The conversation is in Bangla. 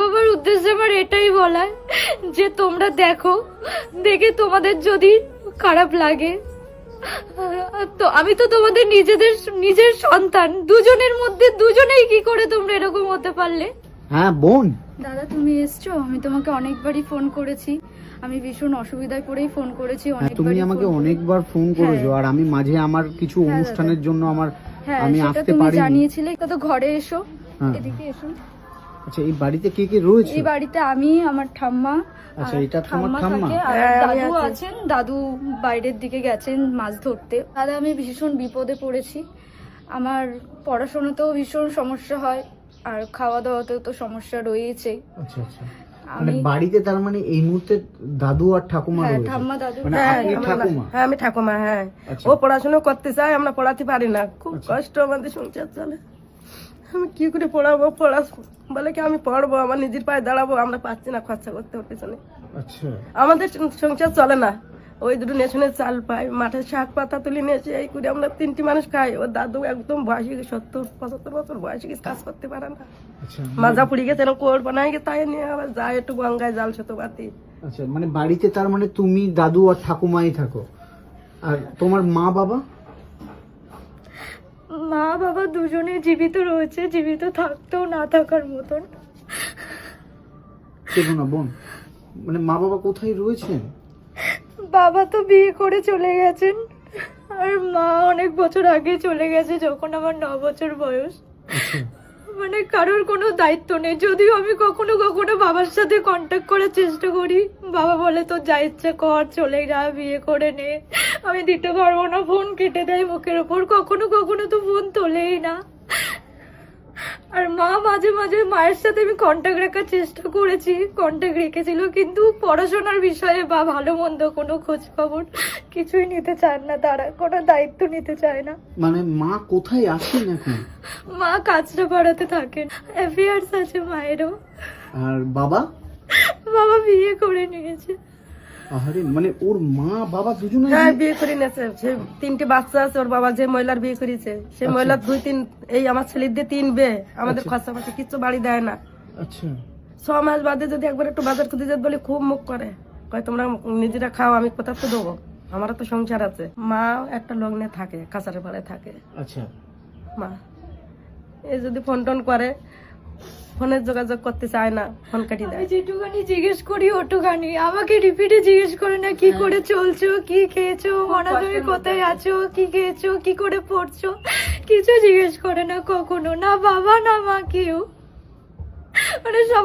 বাবার উদ্দেশ্যে আমার এটাই বলার যে তোমরা দেখো, দেখে তোমাদের যদি খারাপ লাগে, তো আমি তো তোমাদের নিজের সন্তান, দুজনের মধ্যে দুজনেই কি করে তোমরা এরকম হতে পারলে? হ্যাঁ বোন। দাদা তুমি এসছো, আমি তোমাকে অনেকবারই ফোন করেছি, আমি ভীষণ অসুবিধায় পড়েই ফোন করেছি। তুমি আমাকে অনেকবার ফোন করেছো, আর আমি মাঝে আমার কিছু অনুষ্ঠানের জন্য আমি আসতে পারিনি। জানিয়েছিলে তো ঘরে এসো, এদিকে এসো। আচ্ছা, এই বাড়িতে কে কে রয়েছে? এই বাড়িতে আমি, আমার ঠাম্মা। আচ্ছা, এটা তোমার ঠাম্মা? থাকে, আর দাদু আছেন। দাদু বাইরের দিকে গেছেন মাছ ধরতে। দাদা আমি ভীষণ বিপদে পড়েছি, আমার পড়াশোনাতেও ভীষণ সমস্যা হয়, আর খাওয়া দাওয়াতেও তো সমস্যা রয়েছে। আচ্ছা আচ্ছা, মানে বাড়িতে তার মানে এই মুহূর্তে দাদু আর ঠাকুমা রয়েছে? ঠাম্মা দাদু। মানে আপনি ঠাকুমা? হ্যাঁ আমি ঠাকুমা। হ্যাঁ, ও পড়াশোনা করতে চায়, আমরা পড়াতে পারি না, খুব কষ্ট আমাদের সংসার চলে। আমি কি করে পড়াবো? বলে কি আমি পড়বো, আমার নিজের পায়ে দাঁড়াবো, আমরা পাচ্ছি না খরচা করতে ওর পেছনে। আচ্ছা, আমাদের সংসার চলে না, ওই দুটো নেশনের চাল পাই, মাঠে শাক পাতা তুলি নিয়েছে, এই করে আমরা 3টি মানুষ খাই। ওর দাদু একদম বয়সী 70-75 বছর বয়সী, কাজ করতে পারে না, মাজা পুড়ি গেছে, কোড় বানাই গেছে, তাই নিয়ে আবার যায় একটু গঙ্গায় জাল ছোট বাতি। আচ্ছা, মানে বাড়িতে তার মানে তুমি, দাদু আর ঠাকুমাই থাকো, আর তোমার মা বাবা? মা বাবা দুজনে জীবিত রয়েছে, জীবিত থাকতেও না থাকার মতন। দেখো না বোন, মানে মা বাবা কোথায় রয়েছেন? বাবা তো বিয়ে করে চলে গেছেন, আর মা অনেক বছর আগে চলে গেছে, যখন আমার 9 বছর বয়স। মানে কারোর কোনো দায়িত্ব নেই। যদিও আমি কখনো কখনো বাবার সাথে কন্ট্যাক্ট করার চেষ্টা করি, বাবা বলে তো যা ইচ্ছা কর, চলে যা, বিয়ে করে নে, আমি দিতে পারবো না, ফোন কেটে দেয় মুখের ওপর, কখনো কখনো তো ফোন তোলেই না। আর মা মাঝে মাঝে, মায়ের সাথে আমি কন্ট্যাক্ট রাখার চেষ্টা করেছি, কন্ট্যাক্ট রেখেছিল, কিন্তু পড়াশোনার বিষয়ে বা ভালো মন্দ কোনো খোঁজ খবর কিছুই নিতে চান না, তারা কোনো দায়িত্ব নিতে চায় না। মানে মা কোথায় আছেন এখন? মা কাজটা পাড়াতে থাকেন, অ্যাফেয়ার্স আছে মায়েরও। আর বাবা? বাবা বিয়ে করে নিয়েছে। আরে মানে ওর মা বাবা দুজনে? হ্যাঁ বিয়ে করে নিয়েছে, সে 3টে বাচ্চা আছে। ওর বাবা যে মহিলার বিয়ে করেছে, সে মহিলার 2-3, এই আমার ছেলের দিয়ে 3 বিয়ে, আমাদের খরচা পাতি কিচ্ছু বাড়ি দেয় না। আচ্ছা, 6 মাস বাদে যদি একবার একটু বাজার খুঁজে যেতে বলি, খুব মুখ করে, কয় তোমরা নিজেরা খাও, আমি কোথাও তো দেবো, আমারও তো সংসার আছে। মা একটা লগ্নে থাকে, কাছারে পাড়ে থাকে। আচ্ছা, মা এই যদি ফোন টোন করে, ফোনে যোগাযোগ করতে চায় না, ফোন কাটি দেয়। যেটুখানি জিজ্ঞেস করি ওটুখানি, আমাকে রিপিটে জিজ্ঞেস করে না কি করে চলছো, কি খেয়েছো, মনা তুমি কোথায় আছো, কি খেয়েছো, কি করে পড়ছো, কিছু জিজ্ঞেস করে না কখনো, না বাবা না মা কেউ। মানে সবাই